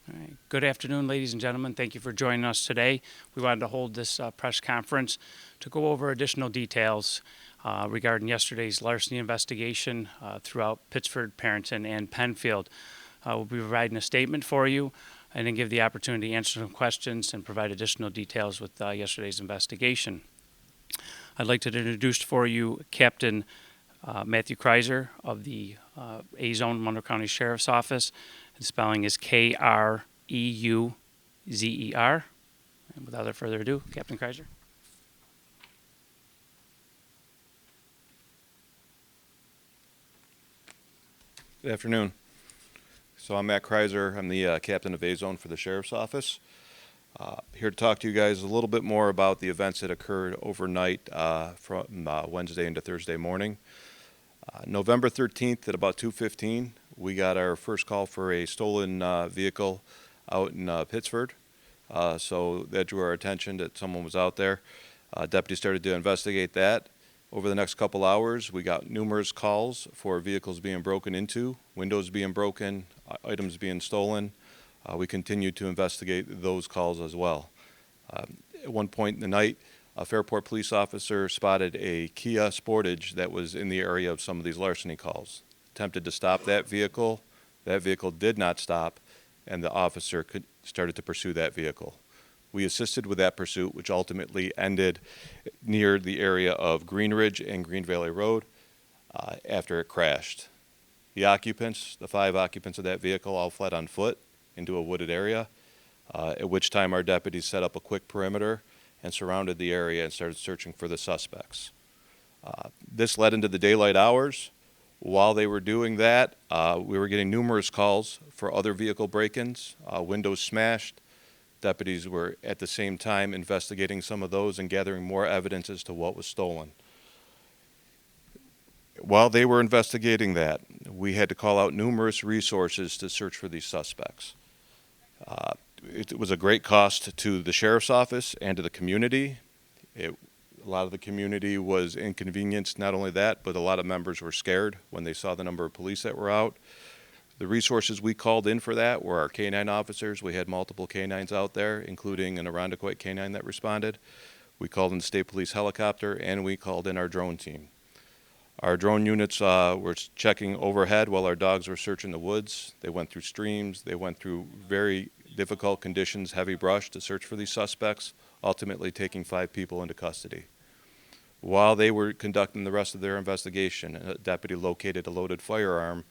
All right. Good afternoon, ladies and gentlemen. Thank you for joining us today. We wanted to hold this press conference to go over additional details regarding yesterday's larceny investigation throughout Pittsford, Perinton, and Penfield. We'll be providing a statement for you and then give the opportunity to answer some questions and provide additional details with yesterday's investigation. I'd like to introduce for you Captain Matthew Kreiser of the A-Zone Monroe County Sheriff's Office. The spelling is Kreuzer. And without further ado, Captain Kreiser. Good afternoon. So I'm Matt Kreiser. I'm the captain of A-Zone for the Sheriff's Office. Here to talk to you guys a little bit more about the events that occurred overnight from Wednesday into Thursday morning. November 13th at about 2:15, we got our first call for a stolen vehicle out in Pittsford. So that drew our attention that someone was out there. Deputies started to investigate that. Over the next couple hours, we got numerous calls for vehicles being broken into, windows being broken, items being stolen. We continued to investigate those calls as well. At one point in the night, a Fairport police officer spotted a Kia Sportage that was in the area of some of these larceny calls. Attempted to stop that vehicle. That vehicle did not stop, and the officer started to pursue that vehicle. We assisted with that pursuit, which ultimately ended near the area of Green Ridge and Green Valley Road after it crashed. The occupants, the 5 occupants of that vehicle, all fled on foot into a wooded area, at which time our deputies set up a quick perimeter and surrounded the area and started searching for the suspects. This led into the daylight hours. While they were doing that, we were getting numerous calls for other vehicle break-ins, windows smashed. Deputies were at the same time investigating some of those and gathering more evidence as to what was stolen. While they were investigating that, we had to call out numerous resources to search for these suspects. It was a great cost to the sheriff's office and to the community. A lot of the community was inconvenienced, not only that, but a lot of members were scared when they saw the number of police that were out. The resources we called in for that were our canine officers. We had multiple canines out there, including an Irondequoit canine that responded. We called in the state police helicopter, and we called in our drone team. Our drone units were checking overhead while our dogs were searching the woods. They went through streams. They went through very difficult conditions, heavy brush, to search for these suspects, ultimately taking 5 people into custody. While they were conducting the rest of their investigation, a deputy located a loaded firearm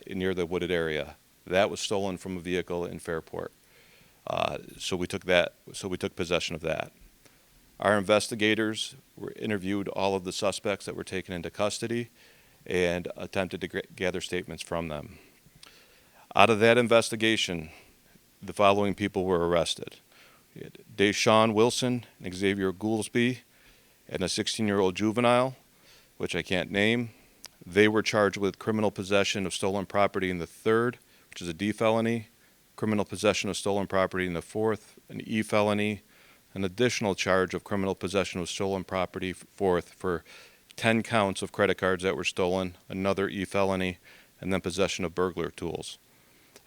near the wooded area. That was stolen from a vehicle in Fairport. So we took possession of that. Our investigators interviewed all of the suspects that were taken into custody and attempted to gather statements from them. Out of that investigation, the following people were arrested: Deshaun Wilson and Xavier Goolsby, and a 16-year-old juvenile, which I can't name. They were charged with criminal possession of stolen property in the 3rd, which is a D felony, criminal possession of stolen property in the 4th, an E felony, an additional charge of criminal possession of stolen property, 4th, for 10 counts of credit cards that were stolen, another E felony, and then possession of burglar tools.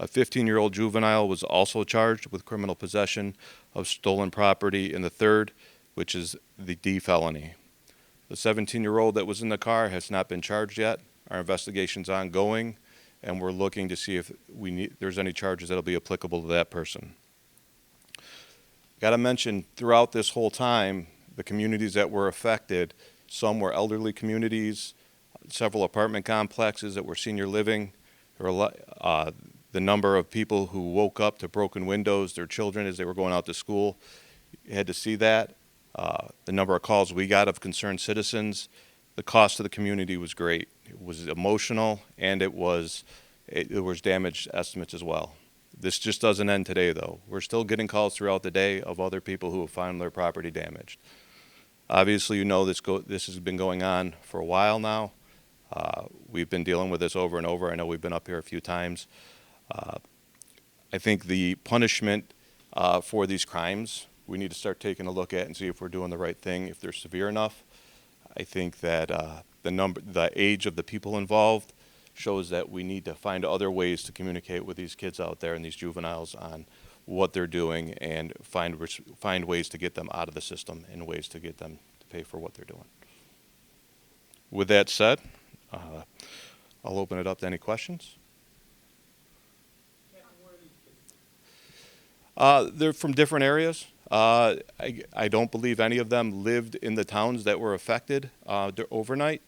A 15-year-old juvenile was also charged with criminal possession of stolen property in the 3rd, which is the D felony. The 17-year-old that was in the car has not been charged yet. Our investigation's ongoing, and we're looking to see if there's any charges that'll be applicable to that person. Got to mention, throughout this whole time, the communities that were affected, some were elderly communities, several apartment complexes that were senior living. There were the number of people who woke up to broken windows, their children as they were going out to school. You had to see that. The number of calls we got of concerned citizens, the cost to the community was great. It was emotional, and it was damage estimates as well. This just doesn't end today, though. We're still getting calls throughout the day of other people who have found their property damaged. Obviously, you know this has been going on for a while now. We've been dealing with this over and over. I know we've been up here a few times. I think the punishment for these crimes, we need to start taking a look at and see if we're doing the right thing, if they're severe enough. I think that the age of the people involved shows that we need to find other ways to communicate with these kids out there and these juveniles on what they're doing and find ways to get them out of the system and ways to get them to pay for what they're doing. With that said, I'll open it up to any questions. They're from different areas. I don't believe any of them lived in the towns that were affected overnight,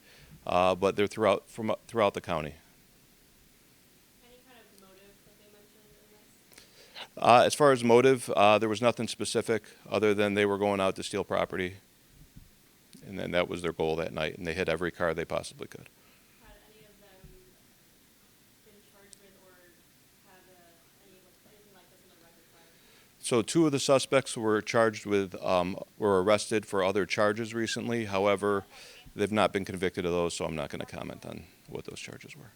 but they're throughout the county. Any kind of motive that they mentioned in this? As far as motive, there was nothing specific other than they were going out to steal property, and then that was their goal that night, and they hit every car they possibly could. Had any of them been charged with or had anything like this in the record prior? So 2 of the suspects were charged with, were arrested for other charges recently. However, they've not been convicted of those, so I'm not going to comment on what those charges were.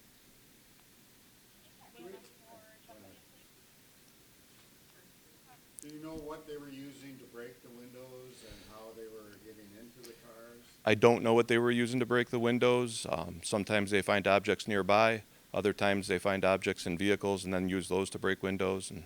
Do you know what they were using to break the windows and how they were getting into the cars? I don't know what they were using to break the windows. Sometimes they find objects nearby. Other times they find objects in vehicles and then use those to break windows. And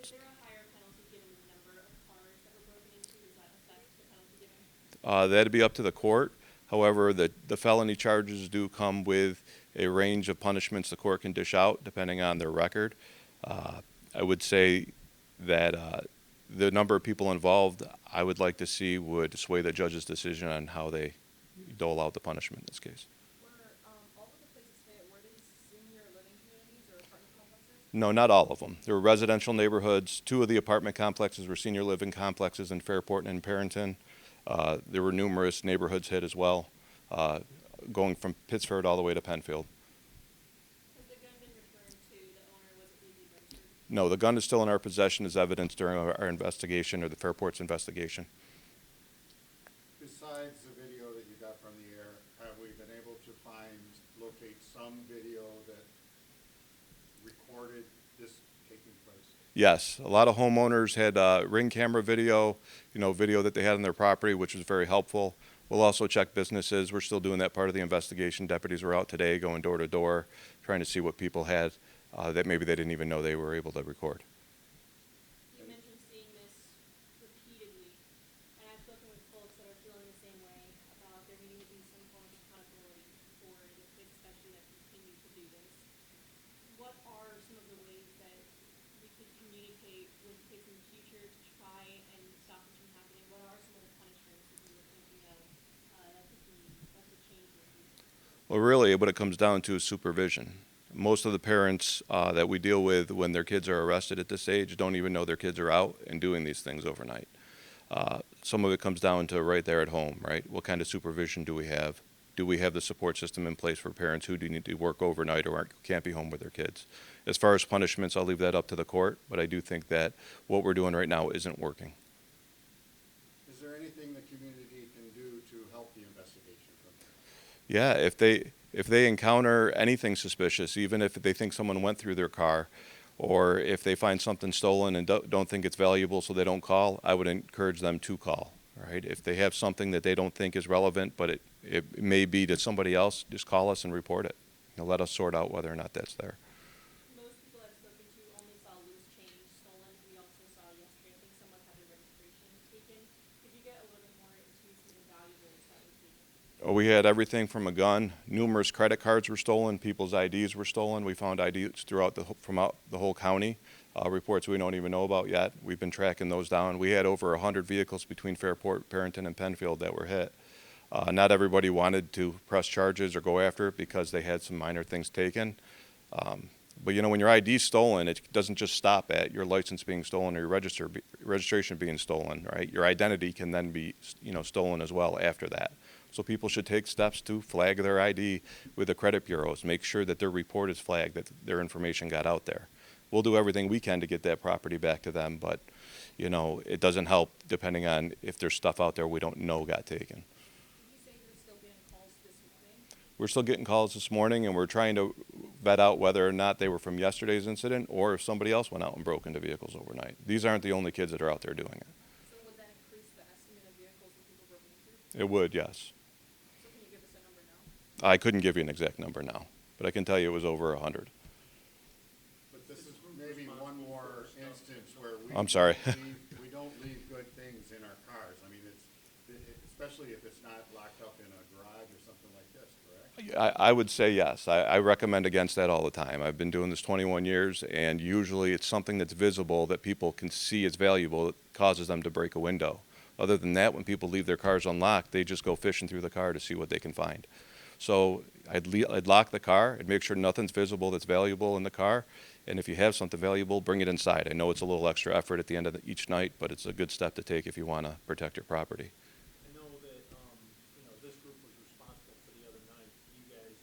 Is there a higher penalty given the number of cars that were broken into? Does that affect the penalty given? that'd be up to the court. However, the felony charges do come with a range of punishments the court can dish out depending on their record. I would say that the number of people involved, I would like to see would sway the judge's decision on how they dole out the punishment in this case. Were all of the places hit, were they senior living communities or apartment complexes? No, not all of them. There were residential neighborhoods. 2 of the apartment complexes were senior living complexes in Fairport and Perinton. There were numerous neighborhoods hit as well, going from Pittsford all the way to Penfield. Has the gun been returned to the owner? Was it legally registered? No, the gun is still in our possession as evidence during our investigation or the Fairport's investigation. Besides the video that you got from the air, have we been able to locate some video that recorded this taking place? Yes, a lot of homeowners had Ring camera video, video that they had on their property, which was very helpful. We'll also check businesses. We're still doing that part of the investigation. Deputies were out today going door to door, trying to see what people had that maybe they didn't even know they were able to record. You mentioned seeing this repeatedly, and I've spoken with folks that are feeling the same way about there needing to be some form of accountability for the kids, especially that continue to do this. What are some of the ways that we could communicate with kids in the future to try and stop this from happening? What are some of the punishments that you were thinking of that could change in the future? Well, really, what it comes down to is supervision. Most of the parents that we deal with when their kids are arrested at this age don't even know their kids are out and doing these things overnight. Some of it comes down to right there at home, right? What kind of supervision do we have? Do we have the support system in place for parents who do need to work overnight or can't be home with their kids? As far as punishments, I'll leave that up to the court, but I do think that what we're doing right now isn't working. Is there anything the community can do to help the investigation from there? Yeah, if they encounter anything suspicious, even if they think someone went through their car, or if they find something stolen and don't think it's valuable so they don't call, I would encourage them to call, right? If they have something that they don't think is relevant, but it may be to somebody else, just call us and report it. Let us sort out whether or not that's there. Most people I've spoken to only saw loose change stolen. We also saw yesterday, I think someone had their registration taken. Could you get a little bit more into some of the valuables that were taken? We had everything from a gun. Numerous credit cards were stolen. People's IDs were stolen. We found IDs throughout the whole county. Reports we don't even know about yet. We've been tracking those down. We had over 100 vehicles between Fairport, Perinton, and Penfield that were hit. Not everybody wanted to press charges or go after it because they had some minor things taken. But when your ID is stolen, it doesn't just stop at your license being stolen or your registration being stolen, right? Your identity can then be, stolen as well after that. So people should take steps to flag their ID with the credit bureaus, make sure that their report is flagged, that their information got out there. We'll do everything we can to get that property back to them, but, it doesn't help depending on if there's stuff out there we don't know got taken. Did you say you're still getting calls this morning? We're still getting calls this morning, and we're trying to vet out whether or not they were from yesterday's incident or if somebody else went out and broke into vehicles overnight. These aren't the only kids that are out there doing it. So would that increase the estimate of vehicles that people broken into? It would, yes. So can you give us a number now? I couldn't give you an exact number now. but I can tell you it was over 100. But this is maybe one more instance where I'm sorry. we don't leave good things in our cars. I mean, especially if it's not locked up in a garage or something like this, correct? I would say yes. I recommend against that all the time. I've been doing this 21 years, and usually it's something that's visible that people can see as valuable that causes them to break a window. Other than that, when people leave their cars unlocked, they just go fishing through the car to see what they can find. So I'd lock the car and make sure nothing's visible that's valuable in the car. And if you have something valuable, bring it inside. I know it's a little extra effort at the end of each night, but it's a good step to take if you want to protect your property. I know that, this group was responsible for the other night. You guys,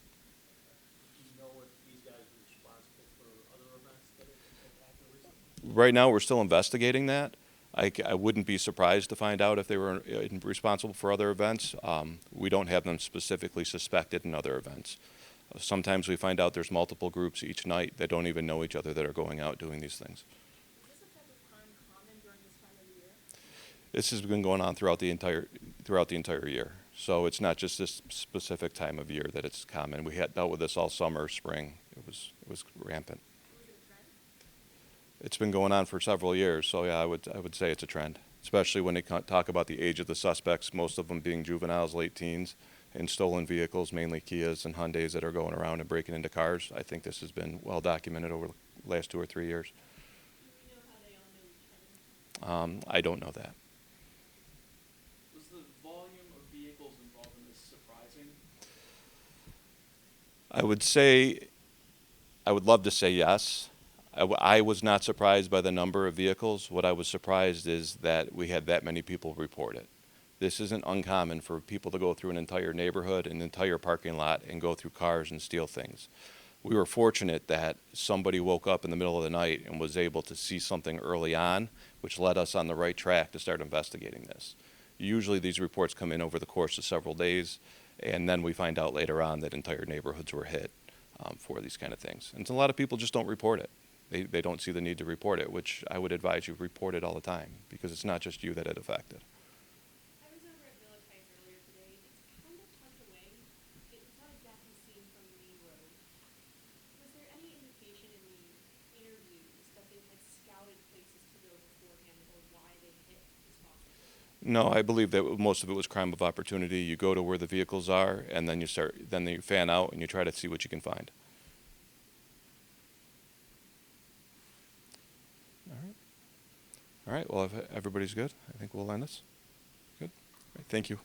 do you know if these guys were responsible for other events that have happened recently? Right now, we're still investigating that. I wouldn't be surprised to find out if they were responsible for other events. We don't have them specifically suspected in other events. Sometimes we find out there's multiple groups each night that don't even know each other that are going out doing these things. Is this a type of crime common during this time of the year? This has been going on throughout the entire year. So it's not just this specific time of year that it's common. We had dealt with this all summer, spring. It was rampant. Was it a trend? It's been going on for several years, so yeah, I would say it's a trend, especially when they talk about the age of the suspects, most of them being juveniles, late teens, and stolen vehicles, mainly Kias and Hyundais that are going around and breaking into cars. I think this has been well documented over the last 2 or 3 years. Do we know how they all know each other? I don't know that. Was the volume of vehicles involved in this surprising? I would say, I would love to say yes. I was not surprised by the number of vehicles. What I was surprised is that we had that many people report it. This isn't uncommon for people to go through an entire neighborhood, an entire parking lot, and go through cars and steal things. We were fortunate that somebody woke up in the middle of the night and was able to see something early on, which led us on the right track to start investigating this. Usually these reports come in over the course of several days, and then we find out later on that entire neighborhoods were hit for these kind of things. And a lot of people just don't report it. They don't see the need to report it, which I would advise you report it all the time, because it's not just you that it affected. I was over at Village Heights earlier today. It's kind of tucked away. It's not exactly seen from the main road. Was there any indication in the interviews that they had scouted places to go beforehand or why they hit this possible? No, I believe that most of it was crime of opportunity. You go to where the vehicles are, and then you fan out and you try to see what you can find. All right, well, if everybody's good, I think we'll end this. Good. All right, thank you.